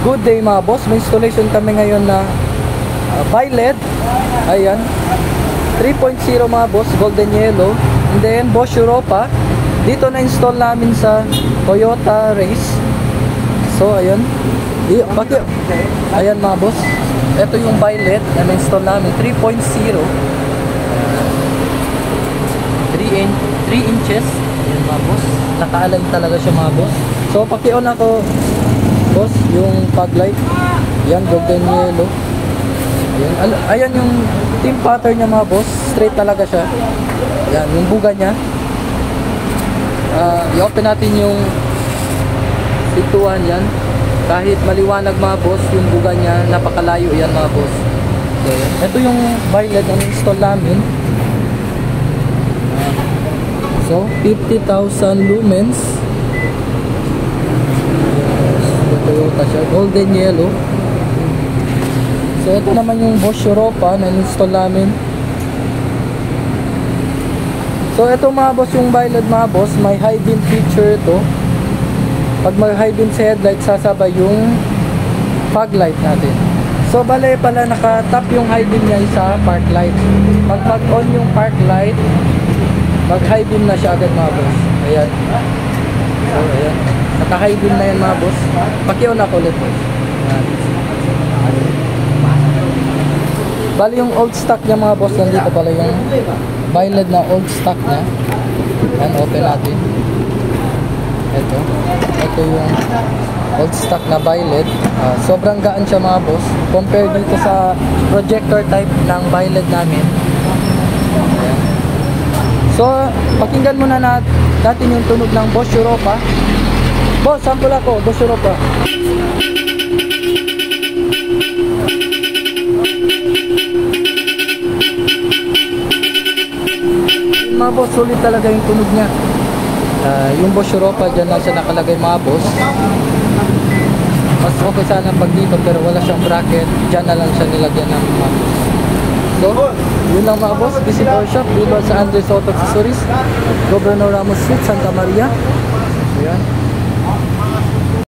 Good day mga boss, may installation kami ngayon na bi-LED. Ayan, 3.0 mga boss, golden yellow. And then Bosch Europa, dito na install namin sa Toyota Race. So ayan, ayan mga boss, ito yung bi-LED na na-install namin, 3.0, 3 inches. Ayan mga boss, naka-align talaga siya mga boss. So paki-on ako boss yung fog light. Yan, golden yellow. Ayan, ayan yung trim pattern niya mga boss, straight talaga siya. Yan, yung buga niya. I-open natin yung situan yan. Kahit maliwanag mga boss, yung buga niya napakalayo yan mga boss. So, yan. Ito yung bi-LED na install namin. So 50,000 lumens. Toyota siya, golden yellow. So ito naman yung Bosch Europa na install namin. So ito mga boss yung bi-LED mga boss, may high beam feature ito. Pag may high beam sa headlight, sasabay yung fog light natin. So bale pala naka-tap yung high beam niya sa park light. Pag mag-on yung park light, mag high beam na siya agad mga boss. Ayan. So ayan, naka-high beam na yan mga boss. Paki-on ako ulit boss. Bali yung old stock niya mga boss, nandito pala yung bi-LED na old stock niya. Ayan, open natin. Ito yung old stock na bi-LED. Sobrang gaan siya mga boss, compare dito sa projector type ng bi-LED namin. Ayan. So pakinggan muna natin yung tunog ng Bosch Europa. Boss, sample ako, Bosch Europa. Mga boss, sulit talaga yung tunog niya. Yung Bosch Europa, dyan lang siya nakalagay mga boss. Mas okay sana pag dito, pero wala siyang bracket. Dyan na lang siya nilagyan ng mga boss. So, yun lang mga boss. Visit our shop dito sa Andres Auto Accessories, Governor Ramos Street, Santa Maria. Ayan.